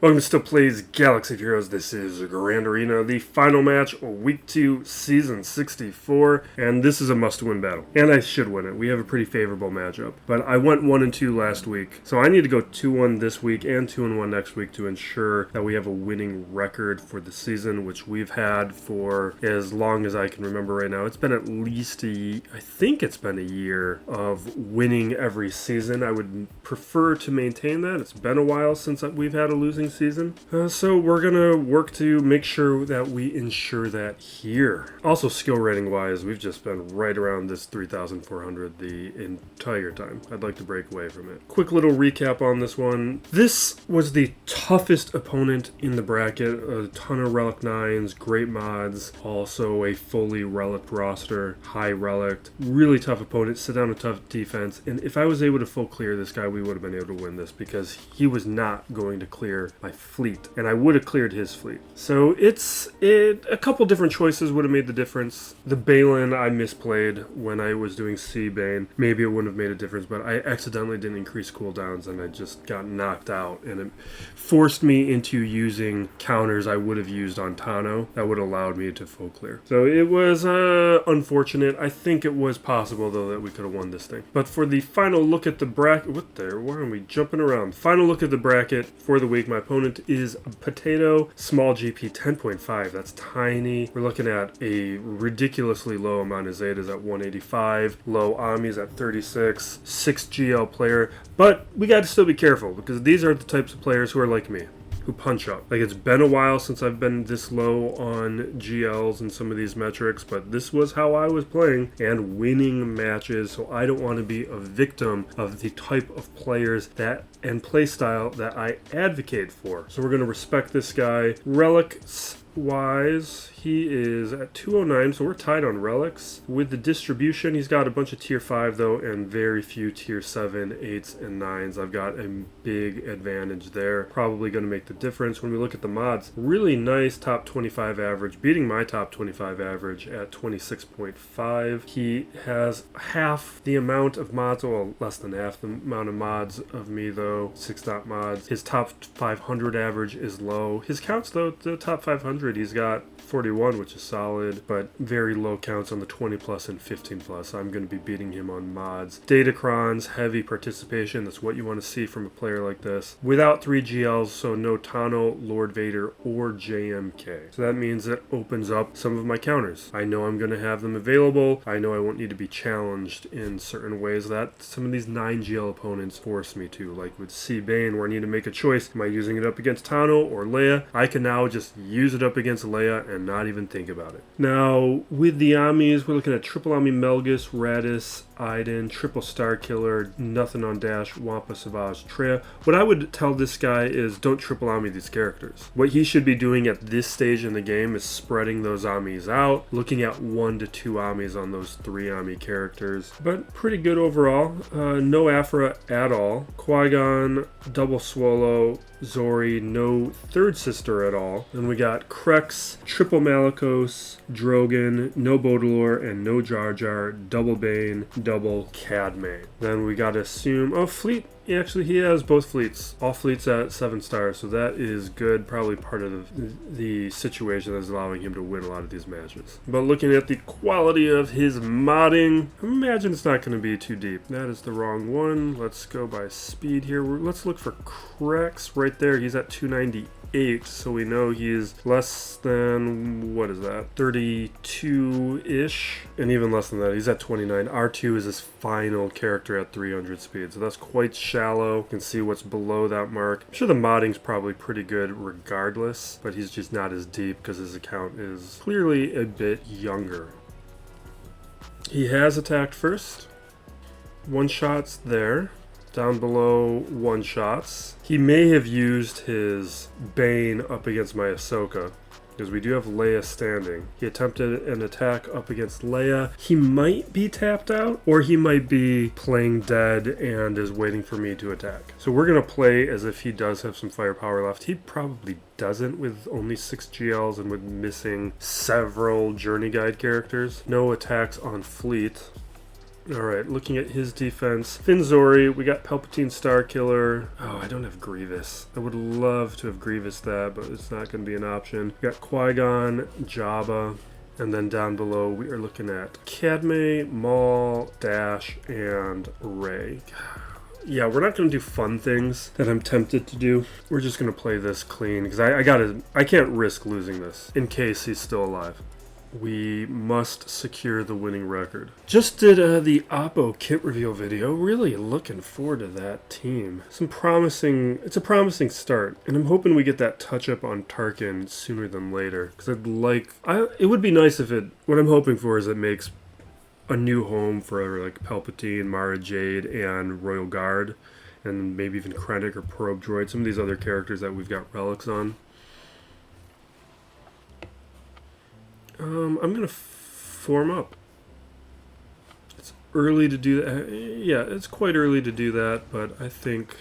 Welcome to Still Plays Galaxy of Heroes. This is Grand Arena, the final match, Week 2, Season 64, and this is a must-win battle. And I should win it. We have a pretty favorable matchup. But I went 1-2 last week, so I need to go 2-1 this week and 2-1 next week to ensure that we have a winning record for the season, which we've had for as long as I can remember right now. It's been at least I think it's been a year of winning every season. I would prefer to maintain that. It's been a while since we've had a losing season. So we're gonna work to make sure that we ensure that here. Also, skill rating wise, we've just been right around this 3,400 the entire time. I'd like to break away from it. Quick little recap on this one. This was the toughest opponent in the bracket. A ton of relic 9s, great mods, also a fully relic roster, high relic. Really tough opponent, sit down a tough defense, and if I was able to full clear this guy, we would have been able to win this because he was not going to clear my fleet, and I would have cleared his fleet. So a couple different choices would have made the difference. The Balin I misplayed when I was doing Sea Bane. Maybe it wouldn't have made a difference, but I accidentally didn't increase cooldowns and I just got knocked out, and it forced me into using counters I would have used on Tano that would have allowed me to full clear. So it was unfortunate. I think it was possible though that we could have won this thing. But for the final look at the bracket, why are we jumping around? Final look at the bracket for the week. My opponent is Potato, small GP 10.5. That's tiny. We're looking at a ridiculously low amount of Zetas at 185, low Amis at 36, 6 GL player. But we got to still be careful because these are the types of players who are like me, who punch up. Like, it's been a while since I've been this low on GLs and some of these metrics, but this was how I was playing and winning matches, so I don't want to be a victim of the type of players that and play style that I advocate for. So we're going to respect this guy. Relics wise, he is at 209, so we're tied on relics. With the distribution, he's got a bunch of tier 5 though, and very few tier 7, 8s, and 9s. I've got a big advantage there. Probably going to make the difference. When we look at the mods, really nice top 25 average, beating my top 25 average at 26.5. He has half the amount of mods, well, less than half the amount of mods of me though, 6 dot mods. His top 500 average is low. His counts though, the top 500, he's got 41, which is solid, but very low counts on the 20 plus and 15 plus. I'm going to be beating him on mods. Datacrons, heavy participation. That's what you want to see from a player like this. Without 3 GLs, so no Tano, Lord Vader, or JMK. So that means it opens up some of my counters. I know I'm going to have them available. I know I won't need to be challenged in certain ways that some of these 9 GL opponents force me to, like with Sea Bane, where I need to make a choice. Am I using it up against Tano or Leia? I can now just use it up against Leia and not even think about it. Now, with the Amis, we're looking at triple Ami Melgus, Radis, Iden, triple Star Killer, nothing on Dash, Wampa, Savage, Treya. What I would tell this guy is don't triple Ami these characters. What he should be doing at this stage in the game is spreading those Amis out, looking at 1 to 2 Amis on those 3 Ami characters. But pretty good overall. No Afra at all. Qui-Gon, double Swallow, Zori, no third sister at all. And we got Krex, triple Malicos, Drogon, no Baudelaire, and no Jar Jar, double Bane, double Cadme. Then we gotta assume, fleet. Actually, he has both fleets. All fleets at 7 stars, so that is good. Probably part of the situation that's allowing him to win a lot of these matches. But looking at the quality of his modding, I imagine it's not going to be too deep. That is the wrong one. Let's go by speed here. Let's look for Krex right there. He's at 298, so we know he's less than, what is that, 32-ish? And even less than that, he's at 29. R2 is his final character at 300 speed, so that's quite shallow. You can see what's below that mark. I'm sure the modding's probably pretty good regardless, but he's just not as deep because his account is clearly a bit younger. He has attacked first. One shot's there. Down below, 1 shots. He may have used his Bane up against my Ahsoka, because we do have Leia standing. He attempted an attack up against Leia. He might be tapped out, or he might be playing dead and is waiting for me to attack. So we're going to play as if he does have some firepower left. He probably doesn't with only 6 GLs and with missing several Journey Guide characters. No attacks on fleet. Alright, looking at his defense. Finzori, we got Palpatine Starkiller. Oh, I don't have Grievous. I would love to have Grievous that, but it's not going to be an option. We got Qui-Gon, Jabba, and then down below we are looking at Padme, Maul, Dash, and Rey. Yeah, we're not going to do fun things that I'm tempted to do. We're just going to play this clean, because I can't risk losing this in case he's still alive. We must secure the winning record. Just did the Oppo kit reveal video. Really looking forward to that team. It's a promising start, and I'm hoping we get that touch up on Tarkin sooner than later. Because it would be nice if what I'm hoping for is it makes a new home for like Palpatine, Mara Jade, and Royal Guard, and maybe even Krennic or Probe Droid. Some of these other characters that we've got relics on. I'm going to form up. It's early to do that. Yeah, it's quite early to do that, but I think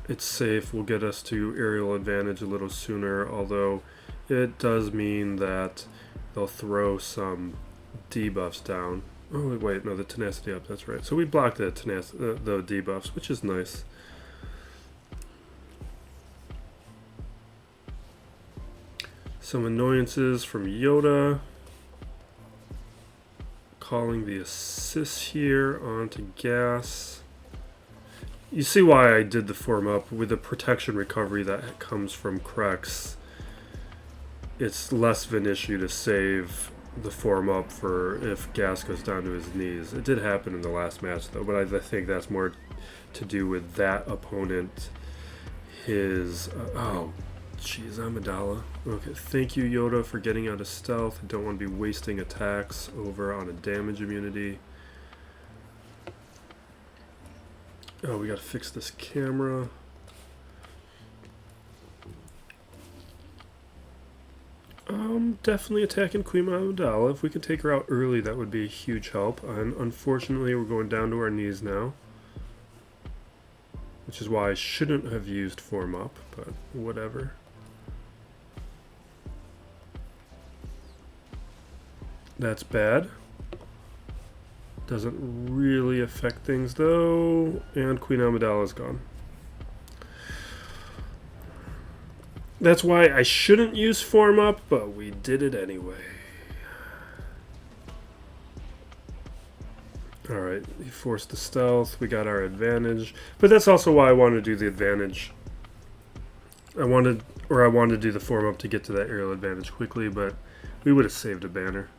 it's safe. Will get us to aerial advantage a little sooner, although it does mean that they'll throw some debuffs down. Oh, wait, no, the tenacity up, that's right. So we blocked the debuffs, which is nice. Some annoyances from Yoda. Calling the assist here onto gas. You see why I did the form up with the protection recovery that comes from Krex. It's less of an issue to save the form up for if gas goes down to his knees. It did happen in the last match though, but I think that's more to do with that opponent. His oh jeez, Amidala. Okay, thank you Yoda for getting out of stealth. I don't want to be wasting attacks over on a damage immunity. Oh, we gotta fix this camera. Definitely attacking Queen Amidala. If we could take her out early, that would be a huge help. And unfortunately, we're going down to our knees now. Which is why I shouldn't have used form up, but whatever. That's bad. Doesn't really affect things though. And Queen Amidala is gone. That's why I shouldn't use form up, but we did it anyway. Alright, he forced the stealth. We got our advantage. But that's also why I wanted to do the advantage. I wanted to do the form up to get to that aerial advantage quickly, but we would have saved a banner.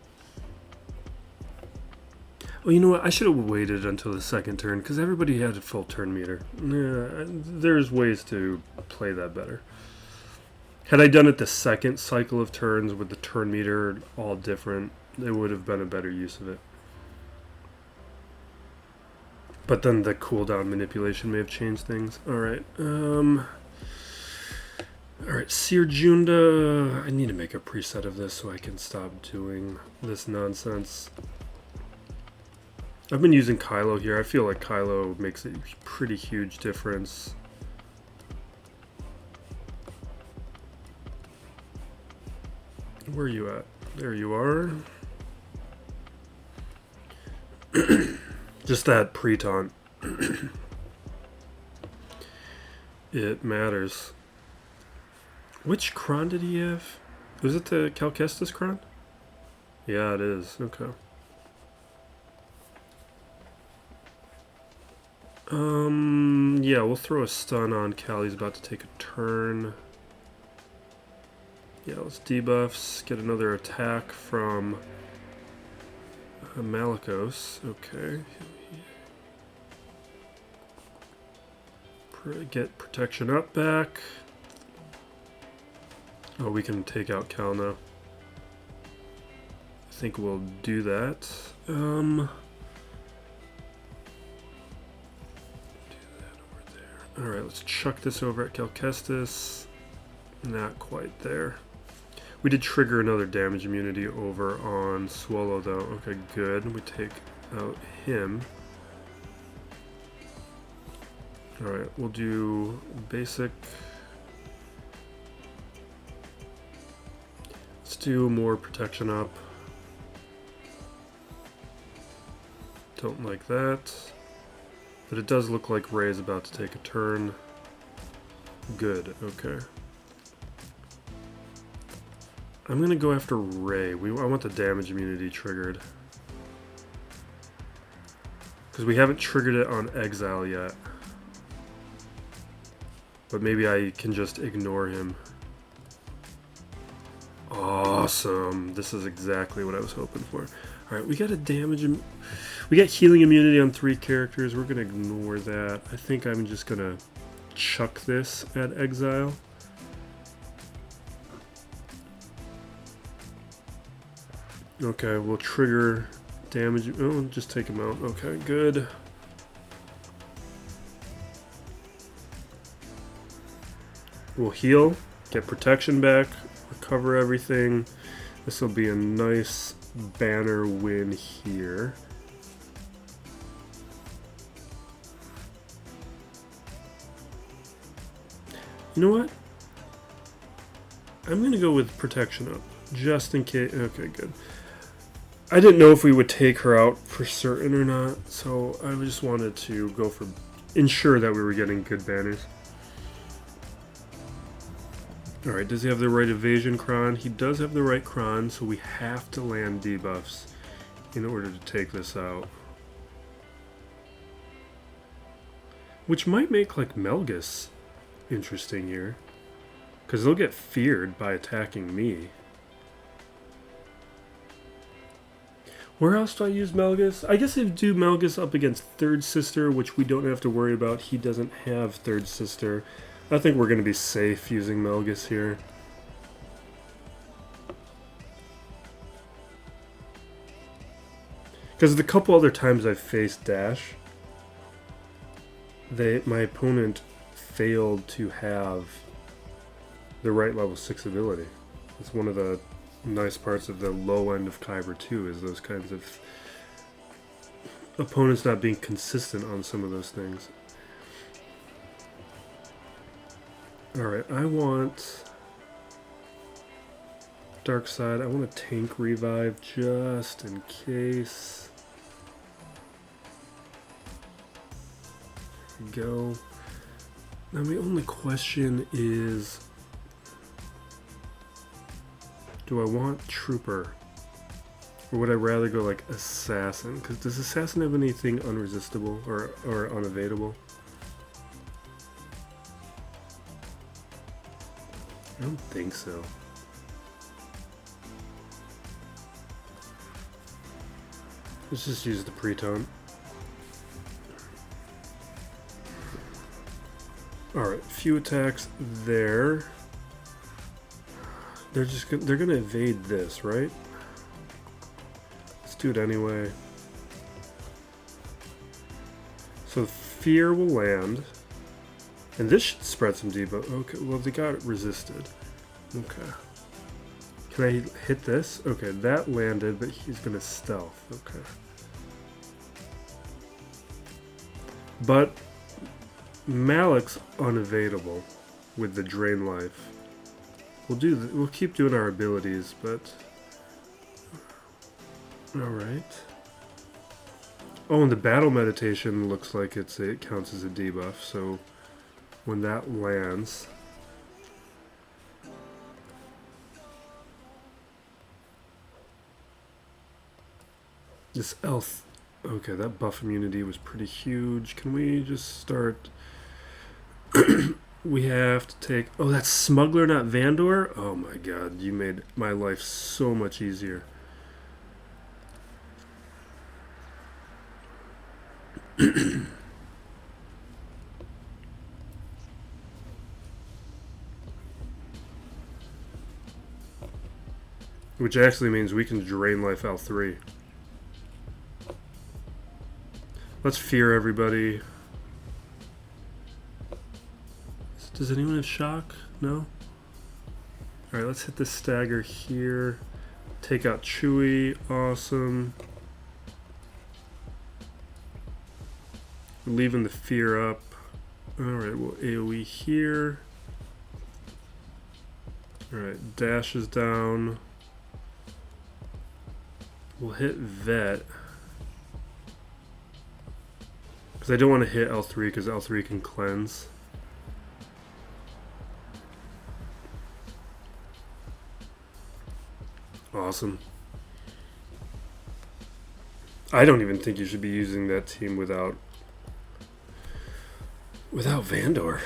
Well, you know what? I should have waited until the second turn, because everybody had a full turn meter. Yeah, there's ways to play that better. Had I done it the second cycle of turns with the turn meter all different, it would have been a better use of it. But then the cooldown manipulation may have changed things. Alright, alright, Seer Junda. I need to make a preset of this so I can stop doing this nonsense. I've been using Kylo here. I feel like Kylo makes a pretty huge difference. Where are you at? There you are. Just that pre-taunt. It matters. Which Kron did he have? Was it the Cal Kestis Kron? Yeah, it is. Okay. Yeah, we'll throw a stun on Cal. He's about to take a turn. Yeah, let's debuffs. Get another attack from Malicos. Okay. Get protection up back. Oh, we can take out Cal now. I think we'll do that. Alright, let's chuck this over at Cal Kestis. Not quite there. We did trigger another damage immunity over on Swallow though. Okay, good. We take out him. Alright, we'll do basic. Let's do more protection up. Don't like that. But it does look like Ray is about to take a turn. Good, okay. I'm gonna go after Ray. I want the damage immunity triggered. Because we haven't triggered it on Exile yet. But maybe I can just ignore him. Awesome. This is exactly what I was hoping for. Alright, we got a we got healing immunity on 3 characters. We're gonna ignore that. I think I'm just gonna chuck this at Exile. Okay, we'll trigger damage. Oh, just take him out. Okay, good. We'll heal, get protection back, recover everything. This will be a nice banner win here. You know what? I'm going to go with protection up, just in case. Okay, good. I didn't know if we would take her out for certain or not, so I just wanted to go for ensure that we were getting good banners. Alright, does he have the right evasion cron? He does have the right cron, so we have to land debuffs in order to take this out. Which might make, like, Melgus interesting here. Because they'll get feared by attacking me. Where else do I use Melgus? I guess I do Melgus up against Third Sister, which we don't have to worry about. He doesn't have Third Sister. I think we're going to be safe using Melgus here. Because the couple other times I've faced Dash, my opponent failed to have the right level 6 ability. It's one of the nice parts of the low end of Kyber 2 is those kinds of opponents not being consistent on some of those things. Alright, I want Dark Side. I want a tank revive just in case. There we go. Now the only question is, do I want Trooper? Or would I rather go like Assassin? Because does Assassin have anything unresistible or unevadable? I don't think so. Let's just use the pre-taunt. Alright, few attacks there. They're gonna evade this, right? Let's do it anyway. So fear will land. And this should spread some debuff. Okay, well they got it resisted. Okay. Can I hit this? Okay, that landed, but he's gonna stealth. Okay. But Malik's unevadable with the drain life. We'll keep doing our abilities, but all right. Oh, and the battle meditation looks like it counts as a debuff. So when that lands, this elf. Okay, that buff immunity was pretty huge. Can we just start? We have to take... Oh, that's Smuggler, not Vandor? Oh my god, you made my life so much easier. Which actually means we can drain life L3. Let's fear everybody. Does anyone have shock? No? Alright, let's hit the stagger here. Take out Chewie. Awesome. We're leaving the fear up. Alright, we'll AoE here. Alright, dash is down. We'll hit Vet. Because I don't want to hit L3 because L3 can cleanse. Awesome. I don't even think you should be using that team without Vandor.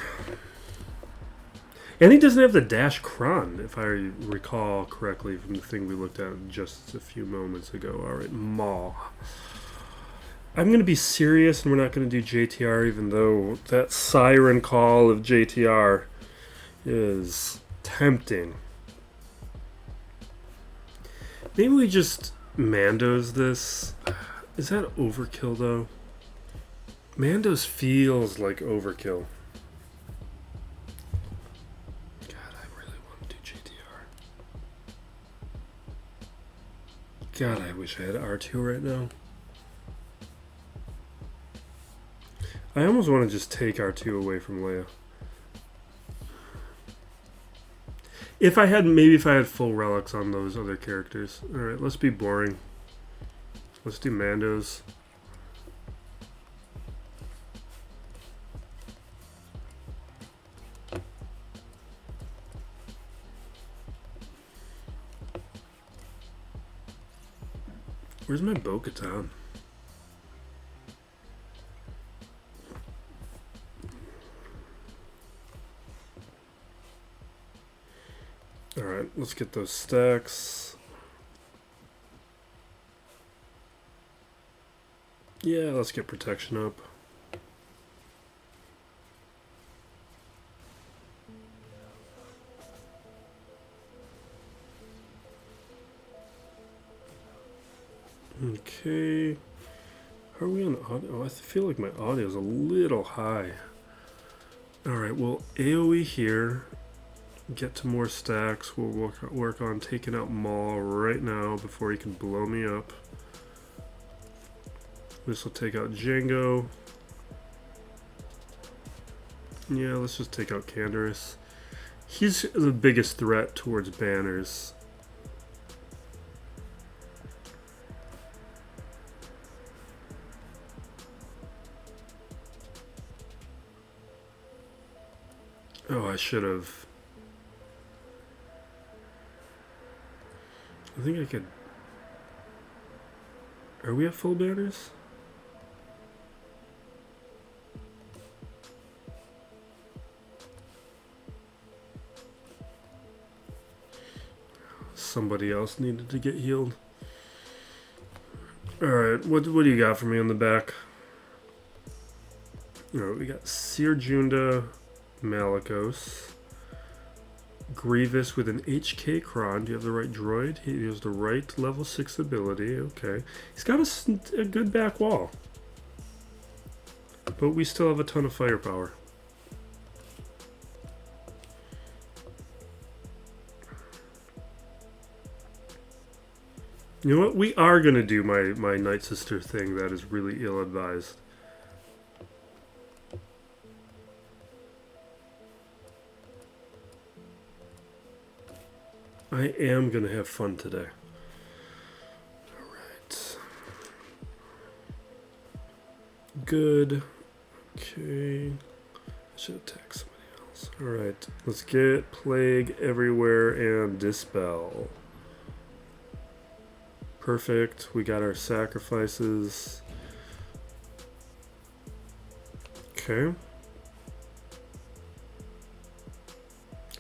And he doesn't have the Dash Kron, if I recall correctly from the thing we looked at just a few moments ago. Alright, Maw. I'm going to be serious and we're not going to do JTR, even though that siren call of JTR is tempting. Maybe we just Mandos this. Is that overkill, though? Mandos feels like overkill. God, I really want to do JTR. God, I wish I had R2 right now. I almost want to just take R2 away from Leia. If I had full relics on those other characters. Alright, let's be boring. Let's do Mandos. Where's my Bo-Katan? Alright, let's get those stacks. Yeah, let's get protection up. Okay. How are we on audio? Oh, I feel like my audio is a little high. Alright, well, AoE here. Get to more stacks. We'll work on taking out Maul right now before he can blow me up. This will take out Django. Yeah, let's just take out Canderous. He's the biggest threat towards banners. Oh, I should have. I think I could. Are we at full banners? Somebody else needed to get healed. Alright, what do you got for me on the back? Alright, we got Seer Junda, Malicos, Grievous with an HK Kron. Do you have the right droid? He has the right level 6 ability. Okay. He's got a good back wall. But we still have a ton of firepower. You know what? We are going to do my Night Sister thing that is really ill-advised. I am going to have fun today. Alright. Good. Okay. I should attack somebody else. Alright. Let's get Plague everywhere and Dispel. Perfect. We got our sacrifices. Okay.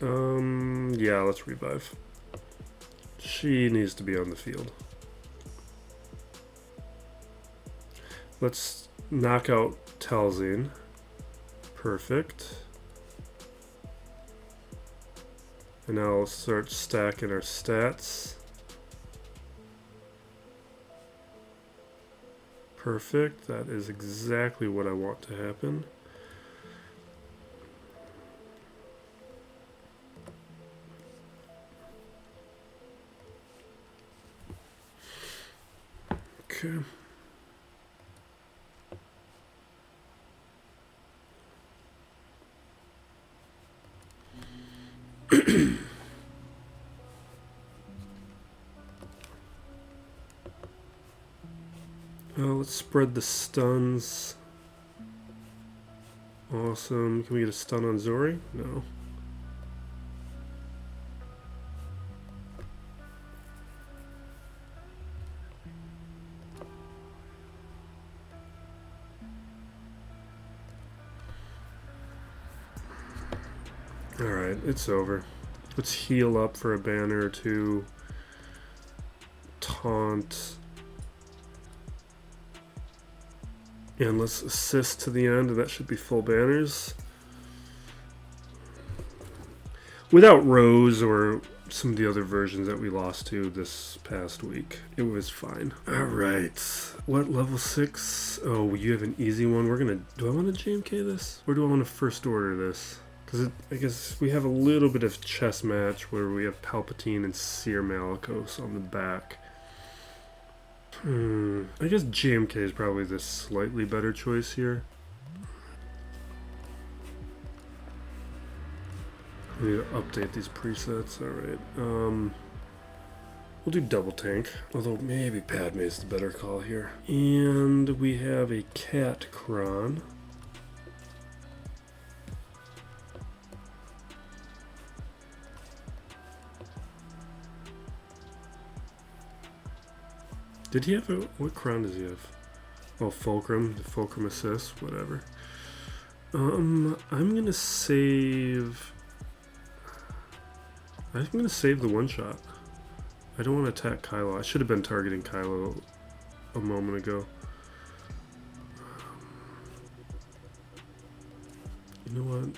Yeah, let's revive. She needs to be on the field. Let's knock out Talzine. Perfect. And now I'll start stacking our stats. Perfect. That is exactly what I want to happen. Okay. Let's spread the stuns. Awesome. Can we get a stun on Zori? No. Alright, it's over. Let's heal up for a banner or two. Taunt. And let's assist to the end, and that should be full banners. Without Rose or some of the other versions that we lost to this past week, it was fine. Alright, what level 6? Oh, you have an easy one. Do I want to JMK this? Or do I want to first order this? Because I guess we have a little bit of chess match where we have Palpatine and Seer Malicos on the back. I guess GMK is probably the slightly better choice here. I need to update these presets. Alright. We'll do double tank. Although maybe Padme is the better call here. And we have a Cat Kron. Did he have a... What crown does he have? Oh, Fulcrum. The Fulcrum Assist. Whatever. I'm gonna save... I'm gonna save the one-shot. I don't want to attack Kylo. I should have been targeting Kylo a moment ago. You know what?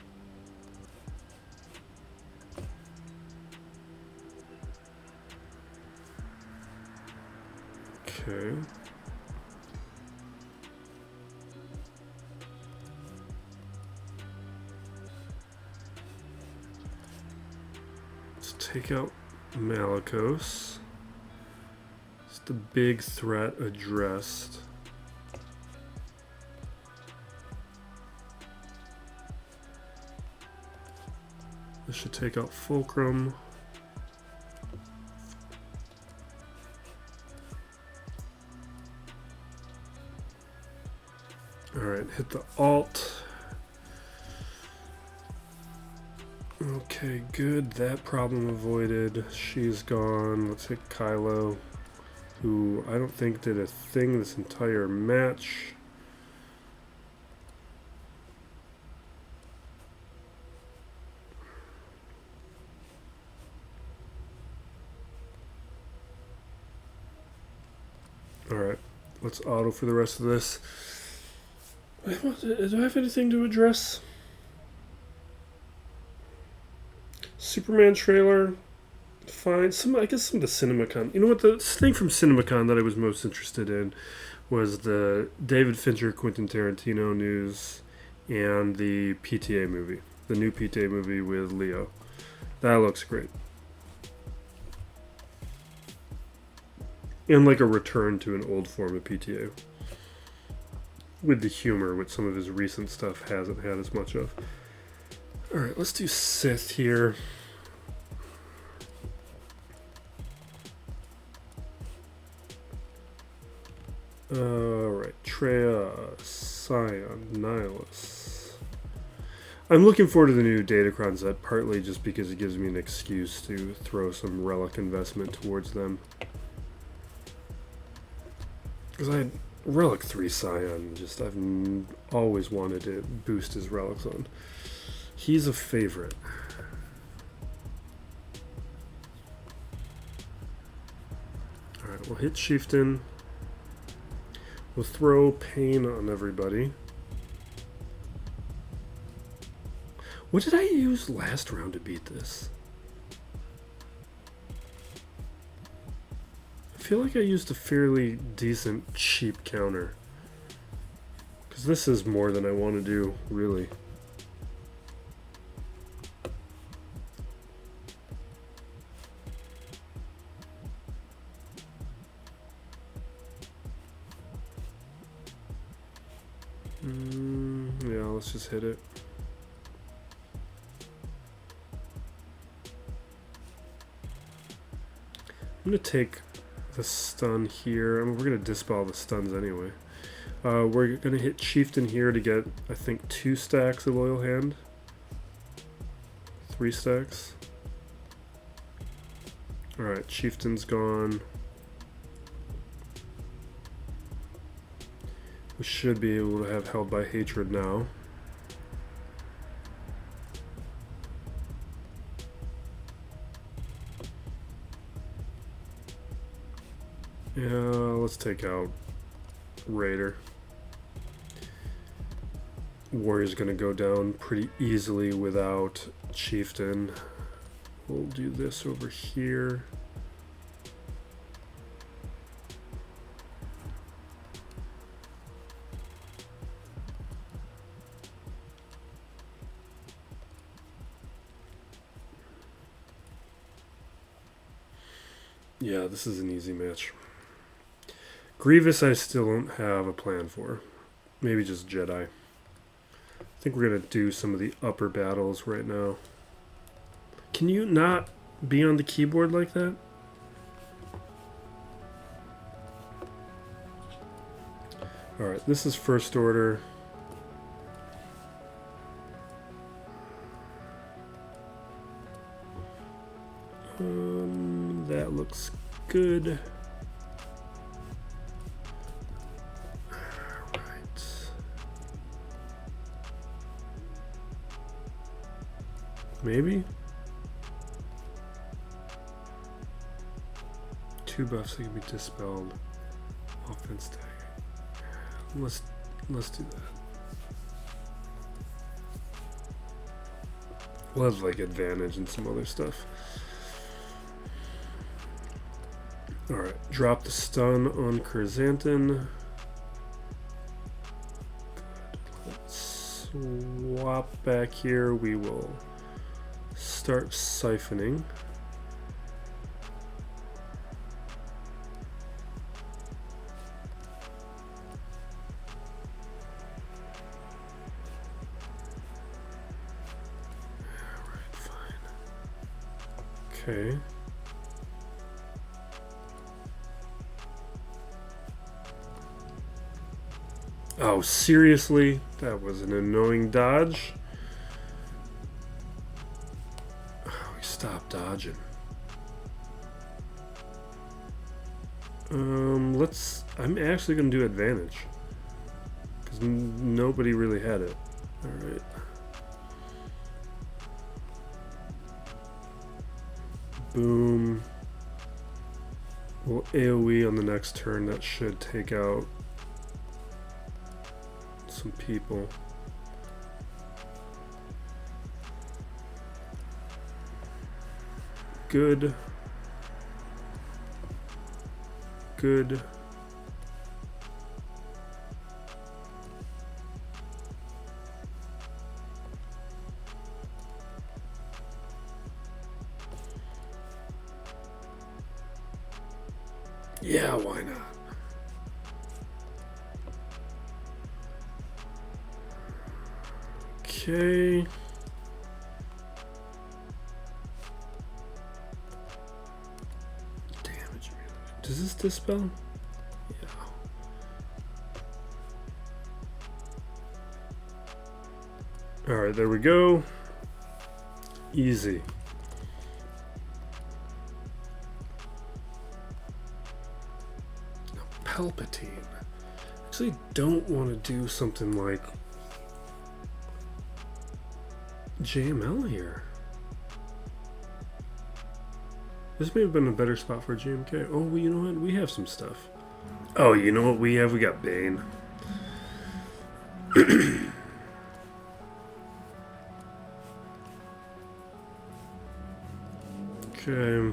Okay. Let's take out Malicos. It's the big threat addressed. This should take out Fulcrum. Alright, hit the alt. Okay, good. That problem avoided. She's gone. Let's hit Kylo, who I don't think did a thing this entire match. Alright, let's auto for the rest of this. Do I have anything to address? Superman trailer, fine. I guess some of the CinemaCon. You know what? The thing from CinemaCon that I was most interested in was the David Fincher, Quentin Tarantino news and the PTA movie. The new PTA movie with Leo. That looks great. And like a return to an old form of PTA. With the humor, which some of his recent stuff hasn't had as much of. Alright, let's do Sith here. Alright, Treya, Scion, Nihilus. I'm looking forward to the new Datacron set, partly just because it gives me an excuse to throw some relic investment towards them. Because I had Relic 3 Scion, I've always wanted to boost his relics on. He's a favorite. Alright, we'll hit Chieftain. We'll throw Pain on everybody. What did I use last round to beat this? I feel like I used a fairly decent, cheap counter. Because this is more than I want to do, really. Yeah, let's just hit it. I'm going to take the stun here. We're going to dispel the stuns anyway. We're going to hit Chieftain here to get, I think, 2 stacks of Loyal Hand. 3 stacks. Alright, Chieftain's gone. We should be able to have Held by Hatred now. Yeah, let's take out Raider. Warrior's gonna go down pretty easily without Chieftain. We'll do this over here. Yeah, this is an easy match. Grievous I still don't have a plan for. Maybe just Jedi. I think we're going to do some of the upper battles right now. Can you not be on the keyboard like that? Alright, this is First Order. That looks good. Maybe? 2 buffs that can be dispelled. Offense tag. Let's do that. We'll have like advantage and some other stuff. Alright, drop the stun on Chrysanthemum. Let's swap back here. We will start siphoning. Alright, fine. Okay. Oh, seriously? That was an annoying dodge. Stop dodging. I'm actually going to do advantage. Because nobody really had it. Alright. Boom. We'll AoE on the next turn. That should take out some people. Good. Good. Yeah, why not? Okay. Damage. Does this dispel? Yeah. Alright, there we go. Easy. Palpatine. Actually, don't want to do something like JML here. This may have been a better spot for GMK. Oh, well, you know what? We have some stuff. Oh, you know what we have? We got Bane. Okay.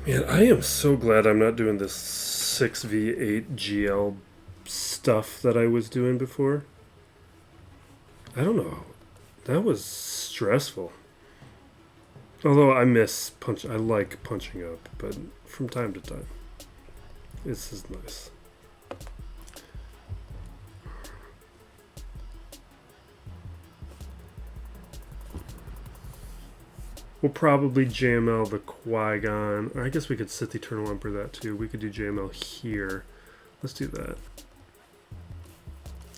Man, I am so glad I'm not doing this 6v8 GL stuff that I was doing before. I don't know. That was stressful. Although I like punching up, but from time to time. This is nice. We'll probably JML the Qui-Gon. Or I guess we could set the Eternal Emperor that too. We could do JML here. Let's do that.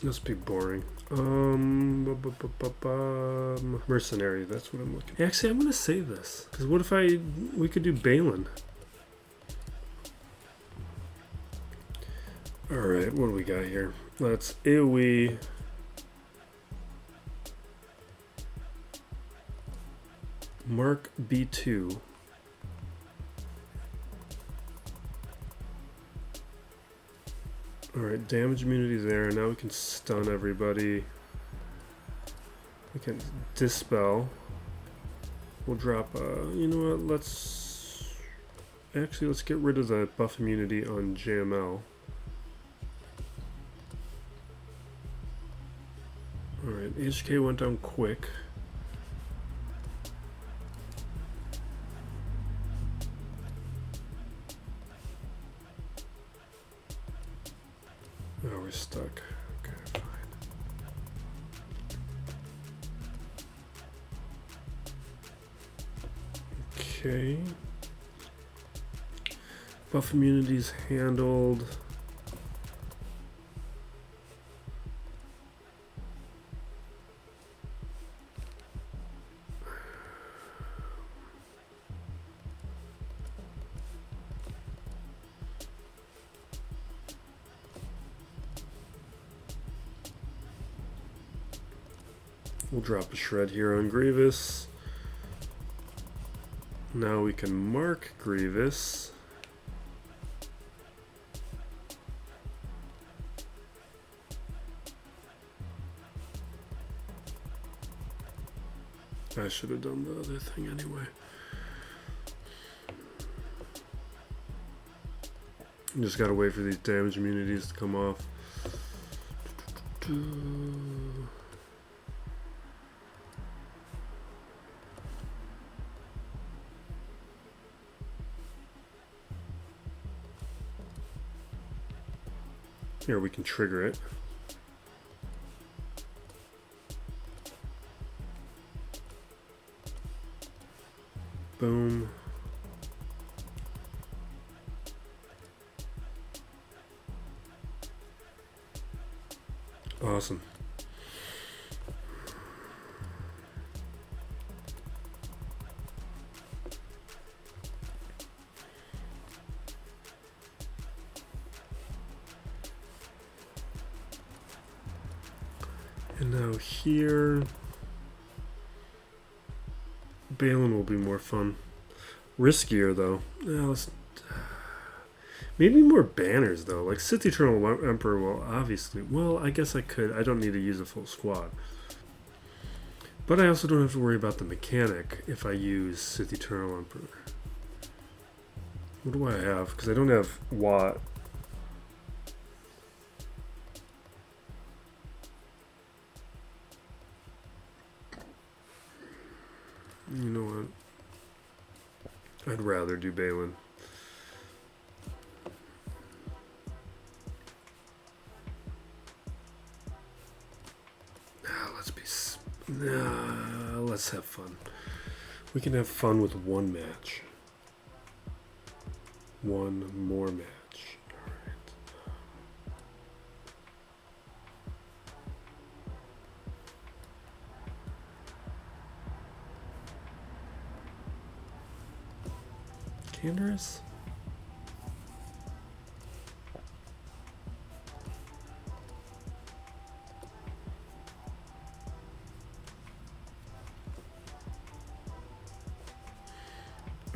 This would be boring. Mercenary, that's what I'm looking. Actually, I'm gonna save this. Because what if we could do Balin? Alright, what do we got here? Let's AoE. Mark B2. Alright, damage immunity there. Now we can stun everybody. We can dispel. We'll drop, you know what, let's get rid of the buff immunity on JML. Alright, HK went down quick. Oh, we're stuck. Okay, fine. Okay. Buff immunities handled. We'll drop a shred here on Grievous. Now we can mark Grievous. I should have done the other thing anyway. Just gotta wait for these damage immunities to come off. Here we can trigger it. Boom. Awesome. And now here, Balin will be more fun. Riskier though. Maybe more banners though. Like Sith Eternal Emperor will obviously. Well, I guess I could. I don't need to use a full squad. But I also don't have to worry about the mechanic if I use Sith Eternal Emperor. What do I have? Because I don't have Watt. You know what? I'd rather do Balin. Let's have fun. We can have fun with one match. One more match. Alright. Canderous?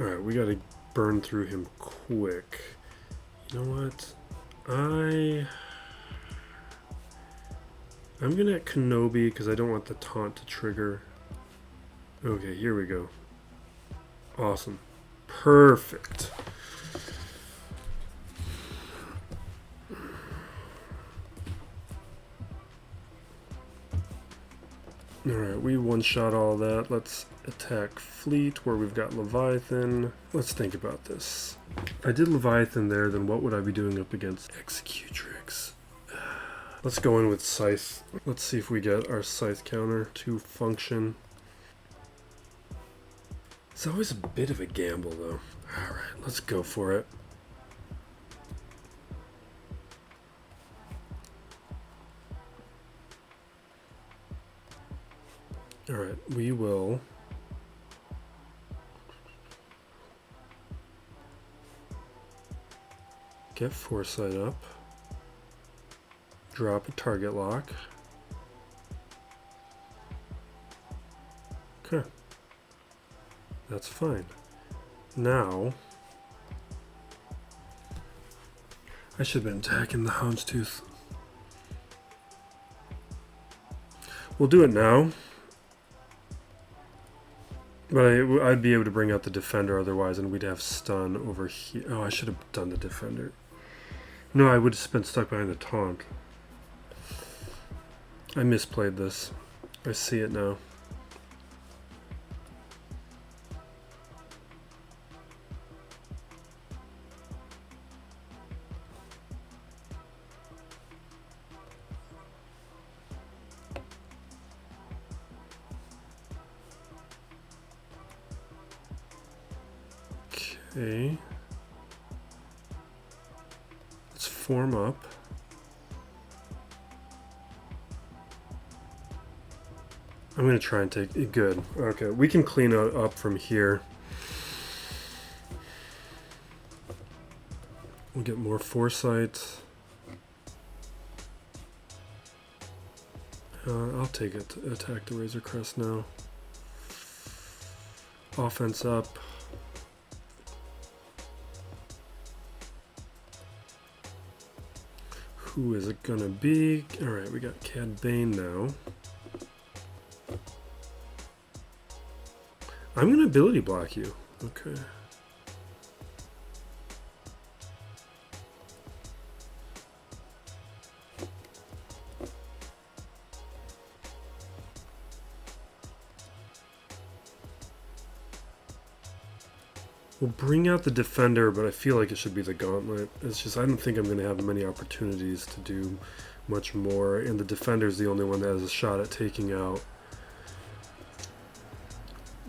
Alright, we gotta burn through him quick. You know what? I'm gonna at Kenobi because I don't want the taunt to trigger. Okay, here we go. Awesome. Perfect. Alright, we one-shot all that. Let's attack Fleet where we've got Leviathan. Let's think about this. If I did Leviathan there, then what would I be doing up against Executrix? Let's go in with Scythe. Let's see if we get our Scythe counter to function. It's always a bit of a gamble, though. All right, let's go for it. All right, we will get foresight up, drop a target lock. Okay, that's fine. Now, I should have been attacking the Houndstooth. We'll do it now. But I'd be able to bring out the defender otherwise, and we'd have stun over here. Oh, I should have done the defender. No, I would have been stuck behind the taunt. I misplayed this. I see it now. Okay. Let's form up. I'm going to try and take it. Good. Okay, we can clean it up from here. We'll get more foresight. I'll take it to attack the Razor Crest now. Offense up. Who is it gonna be? Alright, we got Cad Bane now. I'm gonna ability block you. Okay. We'll bring out the defender, but I feel like it should be the gauntlet. It's just I don't think I'm going to have many opportunities to do much more, and the defender is the only one that has a shot at taking out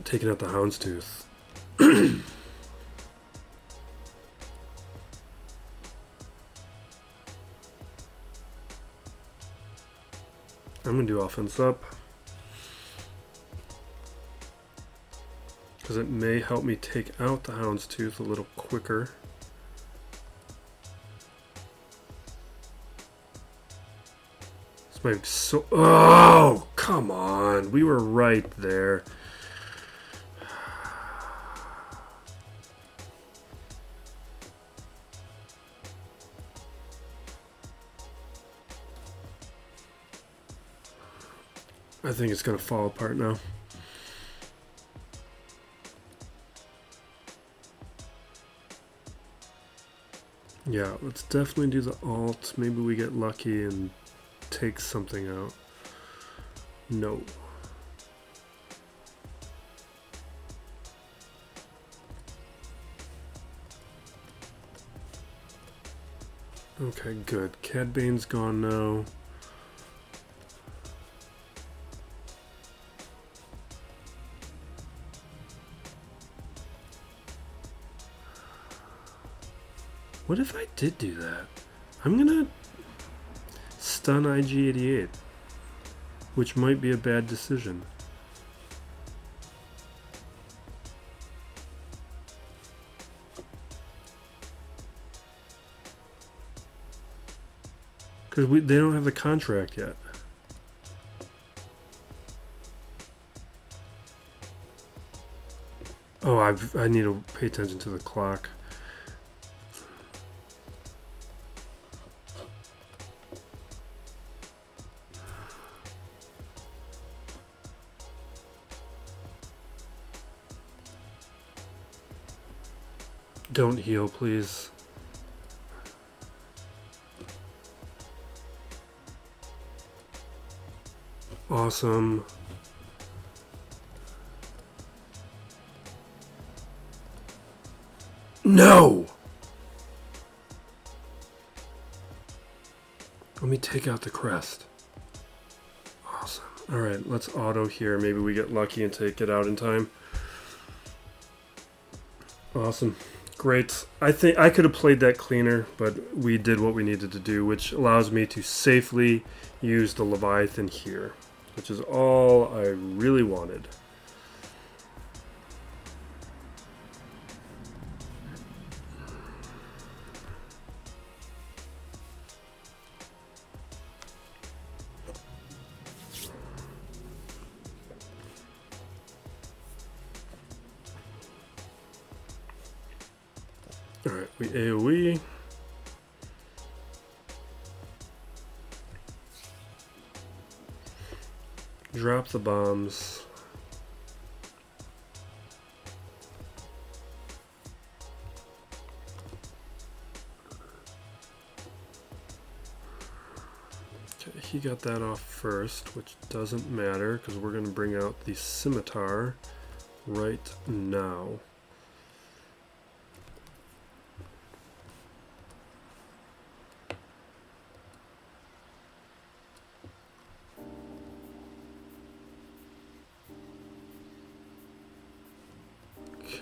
the Houndstooth. I'm going to do offense up, because it may help me take out the Houndstooth a little quicker. This might be so... Oh, come on. We were right there. I think it's going to fall apart now. Yeah, let's definitely do the alt. Maybe we get lucky and take something out. No. Okay, good. Cad Bane's gone now. What if I did do that? I'm gonna stun IG-88, which might be a bad decision. Because they don't have the contract yet. Oh, I need to pay attention to the clock. Don't heal, please. Awesome. No! Let me take out the crest. Awesome. Alright, let's auto here. Maybe we get lucky and take it out in time. Awesome. Great. I think I could have played that cleaner, but we did what we needed to do, which allows me to safely use the Leviathan here, which is all I really wanted. Alright, we AoE. Drop the bombs. Okay, he got that off first, which doesn't matter because we're going to bring out the scimitar right now.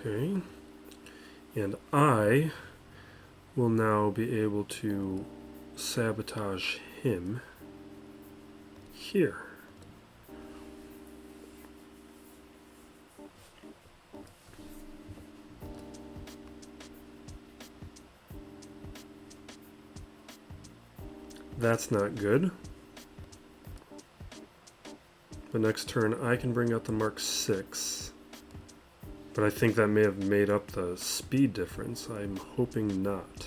Okay, and I will now be able to sabotage him here. That's not good. The next turn I can bring out the Mark 6. But I think that may have made up the speed difference. I'm hoping not.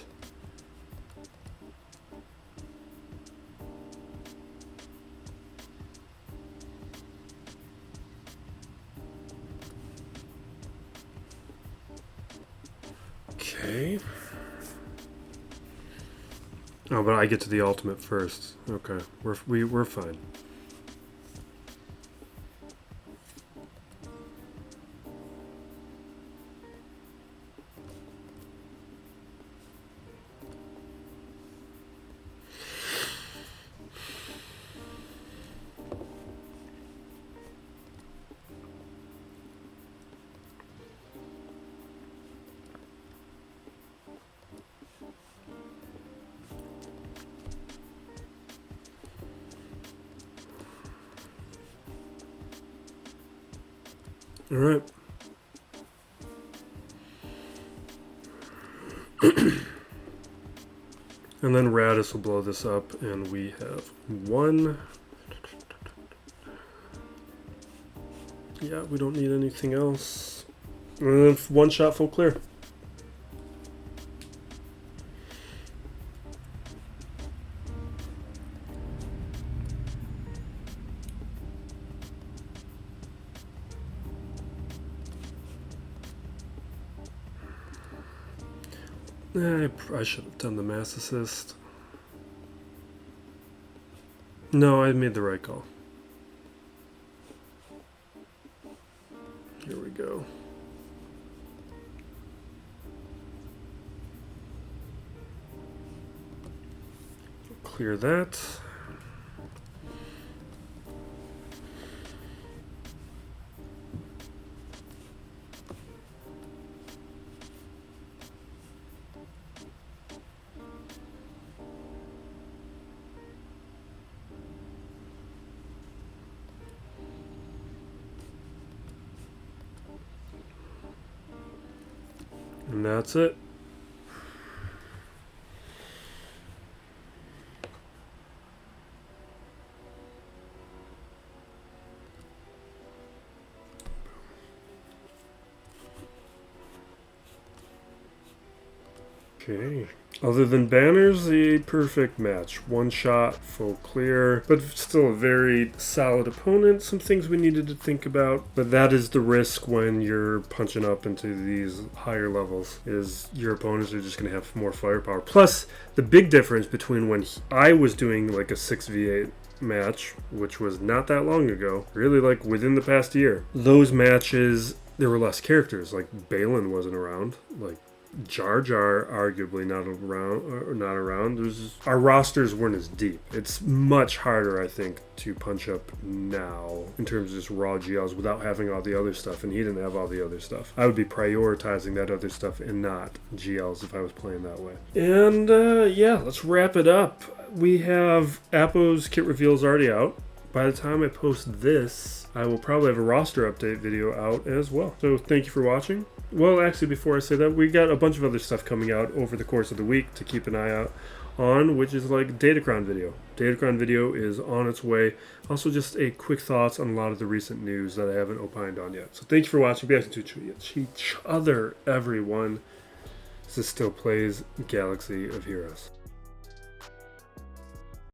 Okay. Oh, but I get to the ultimate first. Okay, we're fine. All right. And then Radis will blow this up, and we have one. Yeah, we don't need anything else. And then one shot full clear. I should have done the mass assist. No, I made the right call. Here we go. Clear that. And that's it. Okay. Other than banners, a perfect match. One shot, full clear, but still a very solid opponent. Some things we needed to think about, but that is the risk when you're punching up into these higher levels, is your opponents are just going to have more firepower. Plus, the big difference between when I was doing like a 6v8 match, which was not that long ago, really like within the past year, those matches, there were less characters. Like Balin wasn't around, like Jar Jar arguably not around. Our rosters weren't as deep. It's much harder, I think, to punch up now in terms of just raw GLs without having all the other stuff, and he didn't have all the other stuff. I would be prioritizing that other stuff and not GLs if I was playing that way. And yeah, let's wrap it up. We have Apo's kit reveals already out. By the time I post this, I will probably have a roster update video out as well. So thank you for watching. Well, actually, before I say that, we got a bunch of other stuff coming out over the course of the week to keep an eye out on, which is like Datacron video. Datacron video is on its way. Also, just a quick thoughts on a lot of the recent news that I haven't opined on yet. So thank you for watching. Be nice to each other, everyone. This still plays Galaxy of Heroes.